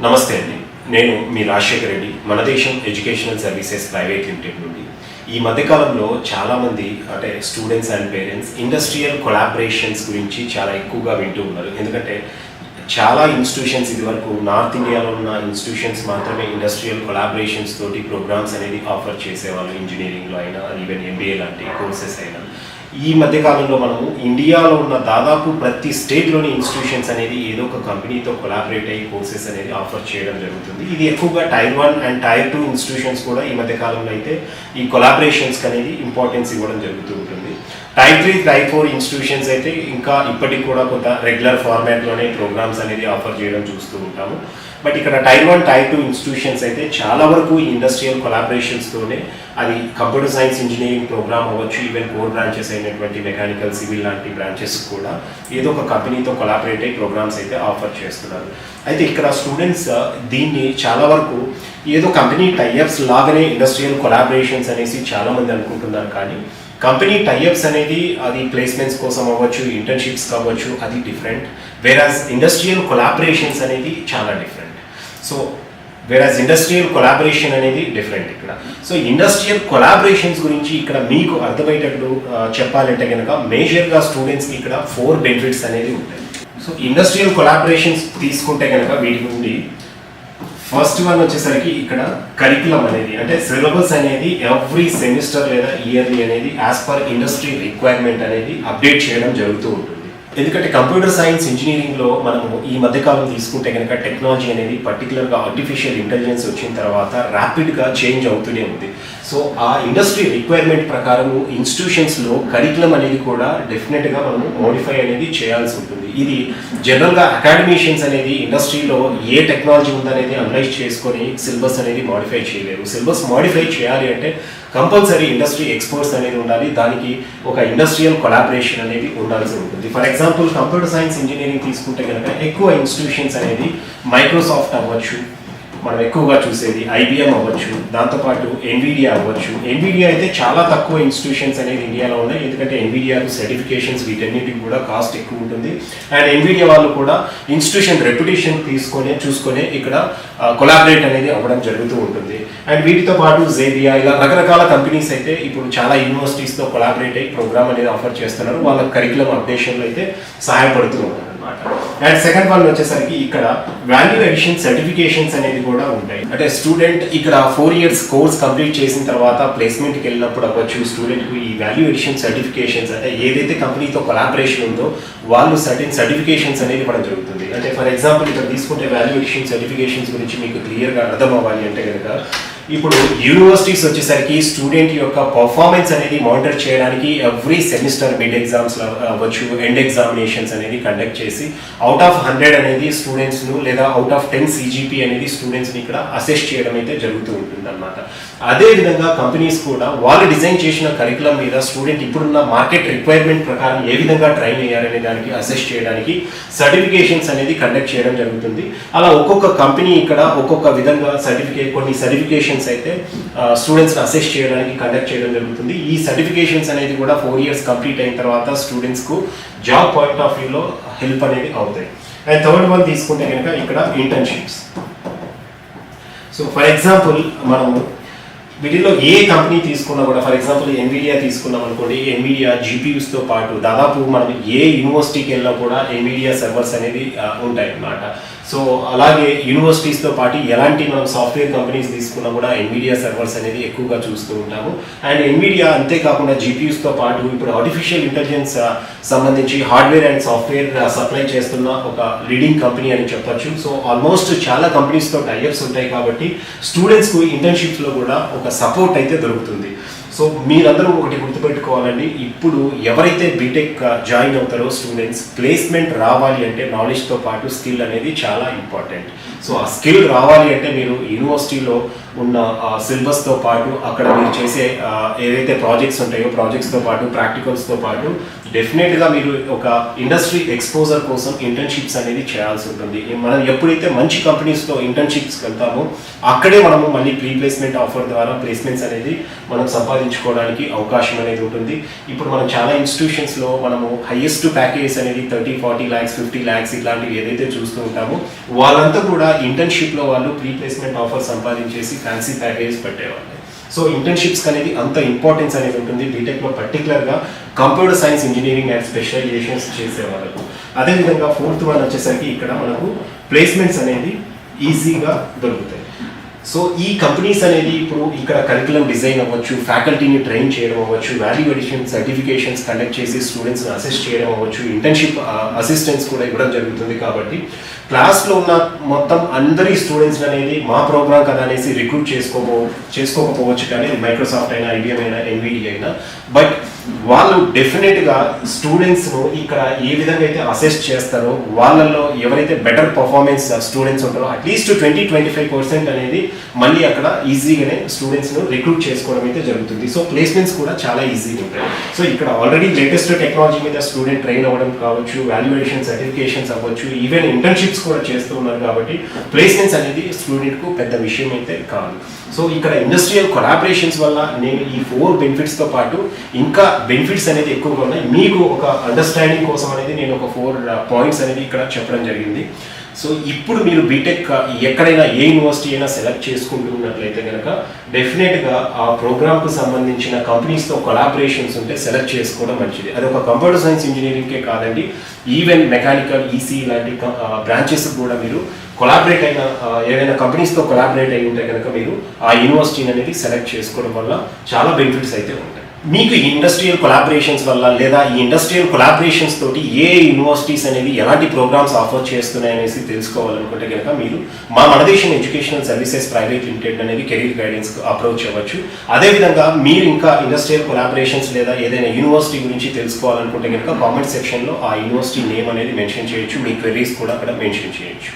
నమస్తే అండి. నేను మీ రాజశేఖర్ రెడ్డి, మన దేశం ఎడ్యుకేషనల్ సర్వీసెస్ ప్రైవేట్ లిమిటెడ్ నుండి. ఈ మధ్యకాలంలో చాలామంది అంటే students and parents industrial collaborations గురించి చాలా ఎక్కువగా వింటూ ఉన్నారు. ఎందుకంటే చాలా ఇన్స్టిట్యూషన్స్ ఇదివరకు నార్త్ ఇండియాలో ఉన్న ఇన్స్టిట్యూషన్స్ మాత్రమే ఇండస్ట్రియల్ కొలాబరేషన్స్ తోటి ప్రోగ్రామ్స్ అనేది ఆఫర్ చేసేవాళ్ళు. ఇంజనీరింగ్లో అయినా ఈవెన్ ఎంబీఏ లాంటి కోర్సెస్ అయినా. ఈ మధ్యకాలంలో మనము ఇండియాలో ఉన్న దాదాపు ప్రతి స్టేట్లోని ఇన్స్టిట్యూషన్స్ అనేది ఏదో ఒక కంపెనీతో కొలాబరేట్ అయ్యి కోర్సెస్ అనేది ఆఫర్ చేయడం జరుగుతుంది. ఇది ఎక్కువగా టైర్ 1 అండ్ టైర్ 2 ఇన్స్టిట్యూషన్స్ కూడా ఈ మధ్యకాలంలో అయితే ఈ కొలాబరేషన్స్కి అనేది ఇంపార్టెన్స్ ఇవ్వడం జరుగుతూ ఉంటుంది. టైర్ 3, టైర్ 4 ఇన్స్టిట్యూషన్స్ అయితే ఇంకా ఇప్పటికి కూడా కొంత రెగ్యులర్ ఫార్మాట్లోనే ప్రోగ్రామ్స్ అనేది ఆఫర్ చేయడం చూస్తూ ఉంటాము. బట్ ఇక్కడ టైర్ 1, టైర్ 2 ఇన్స్టిట్యూషన్స్ అయితే చాలా వరకు ఈ ఇండస్ట్రియల్ కొలాబరేషన్స్తోనే అది కంప్యూటర్ సైన్స్ ఇంజనీరింగ్ ప్రోగ్రామ్ అవ్వచ్చు, ఈవెన్ కోర్ బ్రాంచెస్ అయినటువంటి మెకానికల్, సివిల్ లాంటి బ్రాంచెస్ కూడా ఏదో ఒక కంపెనీతో కొలాబరేట్ అయ్యి ప్రోగ్రామ్స్ అయితే ఆఫర్ చేస్తున్నారు. అయితే ఇక్కడ స్టూడెంట్స్ దీన్ని చాలా వరకు ఏదో కంపెనీ టైఅప్స్ లాగానే ఇండస్ట్రియల్ కొలాబరేషన్స్ అనేసి చాలామంది అనుకుంటున్నారు. కానీ కంపెనీ టైఅప్స్ అనేది అది ప్లేస్మెంట్స్ కోసం అవ్వచ్చు, ఇంటర్న్షిప్స్ కావచ్చు, అది డిఫరెంట్. వేరాజ్ ఇండస్ట్రియల్ కొలాబరేషన్స్ అనేది చాలా డిఫరెంట్. సో వేరాజ్ ఇండస్ట్రియల్ కొలాబరేషన్ అనేది డిఫరెంట్ ఇక్కడ. సో ఇండస్ట్రియల్ కొలాబరేషన్స్ గురించి ఇక్కడ మీకు అర్థమయ్యేటట్లు చెప్పాలంటే కనుక మేజర్గా స్టూడెంట్స్కి ఇక్కడ 4 బెనిఫిట్స్ అనేది ఉంటాయి. సో ఇండస్ట్రియల్ కొలాబరేషన్స్ తీసుకుంటే కనుక వీటి నుండి ఫస్ట్ వన్ వచ్చేసరికి ఇక్కడ కరికులం అనేది అంటే సిలబస్ అనేది ఎవ్రీ సెమిస్టర్ లేదా ఇయర్లీ అనేది యాజ్ పర్ ఇండస్ట్రీ రిక్వైర్మెంట్ అనేది అప్డేట్ చేయడం జరుగుతూ ఉంటుంది. ఎందుకంటే కంప్యూటర్ సైన్స్ ఇంజనీరింగ్లో మనము ఈ మధ్యకాలం తీసుకుంటే కనుక టెక్నాలజీ అనేది పర్టికులర్గా ఆర్టిఫిషియల్ ఇంటెలిజెన్స్ వచ్చిన తర్వాత ర్యాపిడ్గా చేంజ్ అవుతూనే ఉంది. సో ఆ ఇండస్ట్రీ రిక్వైర్మెంట్ ప్రకారము ఇన్స్టిట్యూషన్స్లో కరికులం అనేది కూడా డెఫినెట్గా మనము మోడిఫై అనేది చేయాల్సి ఉంటుంది. ఇది జనరల్గా అకాడమిషియన్స్ అనేది ఇండస్ట్రీలో ఏ టెక్నాలజీ ఉందనేది అనలైజ్ చేసుకొని సిలబస్ అనేది మాడిఫై చేయలేరు. సిలబస్ మాడిఫై చేయాలి అంటే కంపల్సరీ ఇండస్ట్రీ ఎక్స్పర్ట్స్ అనేది ఉండాలి. దానికి ఒక ఇండస్ట్రియల్ కొలాబరేషన్ అనేది ఉండాల్సి ఉంటుంది. For example computer science engineering తీసుకుంటే కనుక ఎక్కువ ఇన్స్టిట్యూషన్స్ అనేది మైక్రోసాఫ్ట్ అవ్వచ్చు, మనం ఎక్కువగా చూసేది ఐబిఎం అవ్వచ్చు, దాంతోపాటు ఎన్విడియా అవ్వచ్చు. ఎన్విడియా అయితే చాలా తక్కువ ఇన్స్టిట్యూషన్స్ అనేది ఇండియాలో ఉన్నాయి. ఎందుకంటే ఎన్విడియాకు సర్టిఫికేషన్స్ వీటన్నిటికి కూడా కాస్ట్ ఎక్కువ ఉంటుంది. అండ్ ఎన్విడియా వాళ్ళు కూడా ఇన్స్టిట్యూషన్ రెప్యుటేషన్ చూసుకొని ఇక్కడ కొలాబరేట్ అనేది అవ్వడం జరుగుతూ ఉంటుంది. అండ్ వీటితో పాటు జేబియా ఇలా రకరకాల కంపెనీస్ అయితే ఇప్పుడు చాలా యూనివర్సిటీస్తో కొలాబరేట్ అయ్యి ప్రోగ్రామ్ అనేది ఆఫర్ చేస్తున్నారు. వాళ్ళ కరికులం అప్డేషన్లో అయితే సహాయపడుతూ ఉంటారు. అండ్ సెకండ్ వన్ వచ్చేసరికి ఇక్కడ వాల్యూ ఎడిషన్ సర్టిఫికేషన్స్ అనేది కూడా ఉంటాయి. అంటే స్టూడెంట్ ఇక్కడ 4 years కోర్స్ కంప్లీట్ చేసిన తర్వాత ప్లేస్మెంట్కి వెళ్ళినప్పుడు అవ్వచ్చు, స్టూడెంట్కి ఈ వాల్యూ ఎడిషన్ సర్టిఫికేషన్స్ అంటే ఏదైతే కంపెనీతో కొలాబరేషన్ ఉందో వాళ్ళు సర్టెన్ సర్టిఫికేషన్స్ అనేది ఇవ్వడం జరుగుతుంది. అంటే ఫర్ ఎగ్జాంపుల్ ఇక్కడ తీసుకుంటే వాల్యూ ఎడిషన్ సర్టిఫికేషన్స్ గురించి మీకు క్లియర్గా అర్థం అవ్వాలి అంటే కనుక ఇప్పుడు యూనివర్సిటీస్ వచ్చేసరికి స్టూడెంట్ యొక్క పర్ఫార్మెన్స్ అనేది మానిటర్ చేయడానికి ఎవ్రీ సెమిస్టర్ మిడ్ ఎగ్జామ్స్ అవ్వచ్చు, ఎండ్ ఎగ్జామినేషన్స్ అనేది కండక్ట్ చేసి అవుట్ ఆఫ్ 100 అనేది స్టూడెంట్స్ను లేదా అవుట్ ఆఫ్ 10 CGP అనేది స్టూడెంట్స్ని ఇక్కడ అసెస్ చేయడం అయితే జరుగుతూ ఉంటుంది అన్నమాట. అదేవిధంగా కంపెనీస్ కూడా వాళ్ళు డిజైన్ చేసిన కరికులం మీద స్టూడెంట్ ఇప్పుడున్న మార్కెట్ రిక్వైర్మెంట్ ప్రకారం ఏ విధంగా ట్రైన్ అయ్యారనే దానికి అసెస్ చేయడానికి సర్టిఫికేషన్స్ అనేది కండక్ట్ చేయడం జరుగుతుంది. అలా ఒక్కొక్క కంపెనీ ఇక్కడ ఒక్కొక్క విధంగా కొన్ని సర్టిఫికేషన్స్ అయితే స్టూడెంట్స్ని అసెస్ చేయడానికి కండక్ట్ చేయడం జరుగుతుంది. ఈ సర్టిఫికేషన్స్ అనేది కూడా 4 years కంప్లీట్ అయిన తర్వాత స్టూడెంట్స్కు జాబ్ పాయింట్ ఆఫ్ వ్యూలో హెల్ప్ అనేది అవుతాయి. అండ్ థర్డ్ వన్ తీసుకుంటే కనుక ఇక్కడ ఇంటర్న్షిప్స్. సో ఫర్ ఎగ్జాంపుల్ మనము వీటిలో ఏ కంపెనీ తీసుకున్నా కూడా ఫర్ ఎగ్జాంపుల్ ఎన్విడియా తీసుకున్నాం అనుకోండి, ఎన్విడియా GPUస్తో పాటు దాదాపు మనం ఏ యూనివర్సిటీకి వెళ్ళినా కూడా ఎన్విడియా సర్వర్స్ అనేది ఉంటాయి అన్నమాట. సో అలాగే యూనివర్సిటీస్తో పాటు ఎలాంటి మనం సాఫ్ట్వేర్ కంపెనీస్ తీసుకున్నా కూడా ఎన్విడియా సర్వర్స్ అనేది ఎక్కువగా చూస్తూ ఉంటాము. అండ్ ఎన్విడియా అంతేకాకుండా GPUస్తో పాటు ఇప్పుడు ఆర్టిఫిషియల్ ఇంటెలిజెన్స్ సంబంధించి హార్డ్వేర్ అండ్ సాఫ్ట్వేర్ సప్లై చేస్తున్న ఒక లీడింగ్ కంపెనీ అని చెప్పొచ్చు. సో ఆల్మోస్ట్ చాలా కంపెనీస్తో టైఅప్స్ ఉంటాయి కాబట్టి స్టూడెంట్స్కు ఇంటర్న్షిప్స్లో కూడా ఒక సపోర్ట్ అయితే దొరుకుతుంది. సో మీరందరూ ఒకటి గుర్తుపెట్టుకోవాలండి, ఇప్పుడు ఎవరైతే బీటెక్ జాయిన్ అవుతారో స్టూడెంట్స్ ప్లేస్మెంట్ రావాలి అంటే నాలెడ్జ్తో పాటు స్కిల్ అనేది చాలా ఇంపార్టెంట్. సో ఆ స్కిల్ రావాలి అంటే మీరు యూనివర్సిటీలో ఉన్న సిలబస్తో పాటు అక్కడ మీరు చేసే ఏదైతే ప్రాజెక్ట్స్ ఉంటాయో ప్రాజెక్ట్స్తో పాటు ప్రాక్టికల్స్తో పాటు డెఫినెట్గా మీరు ఒక ఇండస్ట్రీ ఎక్స్పోజర్ కోసం ఇంటర్న్షిప్స్ అనేది చేయాల్సి ఉంటుంది. మనం ఎప్పుడైతే మంచి కంపెనీస్లో ఇంటర్న్షిప్స్కి వెళ్తామో అక్కడే మనము మళ్ళీ ప్రీ ప్లేస్మెంట్ ఆఫర్ ద్వారా ప్లేస్మెంట్స్ అనేది మనం సంపాదించుకోవడానికి అవకాశం అనేది ఉంటుంది. ఇప్పుడు మనం చాలా ఇన్స్టిట్యూషన్స్లో మనము హైయెస్ట్ ప్యాకేజెస్ అనేది 30-40 lakhs 50 lakhs ఇలాంటివి ఏదైతే చూస్తూ ఉంటామో వాళ్ళంతా కూడా ఇంటర్న్షిప్లో వాళ్ళు ప్రీ ప్లేస్మెంట్ ఆఫర్ సంపాదించేసి ఫ్యాన్సీ ప్యాకేజెస్ పెట్టేవాళ్ళు. సో ఇంటర్న్షిప్స్ అనేది అంత ఇంపార్టెన్స్ అనేది ఉంటుంది బీటెక్లో, పర్టికులర్గా computer science engineering and specialisations చేసే వాళ్ళకు. అదేవిధంగా 4th వన్ వచ్చేసరికి ఇక్కడ మనకు ప్లేస్మెంట్స్ అనేది ఈజీగా దొరుకుతాయి. సో ఈ కంపెనీస్ అనేది ఇప్పుడు ఇక్కడ కరికులం డిజైన్ అవ్వచ్చు, ఫ్యాకల్టీని ట్రైన్ చేయడం అవ్వచ్చు, వాల్యూ ఎడిషన్ సర్టిఫికేషన్స్ కండక్ట్ చేసి స్టూడెంట్స్ని అసిస్ట్ చేయడం అవ్వచ్చు, ఇంటర్న్షిప్ అసిస్టెన్స్ కూడా ఇవ్వడం జరుగుతుంది. కాబట్టి క్లాస్లో ఉన్న మొత్తం అందరి స్టూడెంట్స్ అనేది మా ప్రోగ్రామ్ కదా అనేసి రిక్రూట్ చేసుకోకపోవచ్చు, కానీ మైక్రోసాఫ్ట్ అయినా, ఐబిఎం అయినా, ఎన్విడి అయినా, బట్ వాళ్ళు డెఫినెట్గా స్టూడెంట్స్ను ఇక్కడ ఏ విధంగా అయితే అసెస్ చేస్తారో వాళ్ళల్లో ఎవరైతే బెటర్ పర్ఫార్మెన్స్ స్టూడెంట్స్ ఉంటారో అట్లీస్ట్ 20-25% అనేది మళ్ళీ అక్కడ ఈజీగానే స్టూడెంట్స్ను రిక్రూట్ చేసుకోవడం అయితే జరుగుతుంది. సో ప్లేస్మెంట్స్ కూడా చాలా ఈజీగా ఉంటాయి. సో ఇక్కడ ఆల్రెడీ లేటెస్ట్ టెక్నాలజీ మీద స్టూడెంట్ ట్రైన్ అవ్వడం కావచ్చు, వాల్యుయేషన్ సర్టిఫికేషన్స్ అవ్వచ్చు, ఈవెన్ ఇంటర్న్షిప్స్ కూడా చేస్తూ ఉన్నారు. కాబట్టి ప్లేస్మెంట్స్ అనేది స్టూడెంట్కు పెద్ద విషయం అయితే కాదు. సో ఇక్కడ ఇండస్ట్రియల్ కొలాబరేషన్స్ వల్ల నేను ఈ 4 బెనిఫిట్స్తో పాటు ఇంకా బెనిఫిట్స్ అనేది ఎక్కువగా ఉన్నాయి. మీకు ఒక అండర్స్టాండింగ్ కోసం అనేది నేను ఒక 4 పాయింట్స్ అనేది ఇక్కడ చెప్పడం జరిగింది. సో ఇప్పుడు మీరు బీటెక్ ఎక్కడైనా ఏ యూనివర్సిటీ అయినా సెలెక్ట్ చేసుకుంటున్నట్లయితే కనుక డెఫినెట్గా ఆ ప్రోగ్రామ్కు సంబంధించిన కంపెనీస్తో కొలాబరేషన్స్ ఉంటే సెలెక్ట్ చేసుకోవడం మంచిది. అది ఒక కంప్యూటర్ సైన్స్ ఇంజనీరింగ్కే కాదండి, ఈవెన్ మెకానికల్, ఈసీ లాంటి బ్రాంచెస్ కూడా మీరు కొలాబరేట్ అయిన ఏదైనా కంపెనీస్తో కొలాబరేట్ అయి ఉంటే కనుక మీరు ఆ యూనివర్సిటీని అనేది సెలెక్ట్ చేసుకోవడం వల్ల చాలా బెనిఫిట్స్ అయితే ఉంటాయి. మీకు ఈ ఇండస్ట్రియల్ కొలాబరేషన్స్ వల్ల లేదా ఈ ఇండస్ట్రియల్ కొలాబరేషన్స్ తోటి ఏ యూనివర్సిటీస్ అనేది ఎలాంటి ప్రోగ్రామ్స్ ఆఫర్ చేస్తున్నాయి అనేసి తెలుసుకోవాలనుకుంటే కనుక మీరు మా మనదేశం ఎడ్యుకేషనల్ సర్వీసెస్ ప్రైవేట్ లిమిటెడ్ అనేది కెరీర్ గైడెన్స్ అప్రోచ్ అవ్వచ్చు. అదేవిధంగా మీరు ఇంకా ఇండస్ట్రియల్ కొలాబరేషన్స్ లేదా ఏదైనా యూనివర్సిటీ గురించి తెలుసుకోవాలనుకుంటే కనుక కామెంట్ సెక్షన్లో ఆ యూనివర్సిటీ నేమ్ అనేది మెన్షన్ చేయొచ్చు, మీ క్వెరీస్ కూడా అక్కడ మెన్షన్ చేయొచ్చు.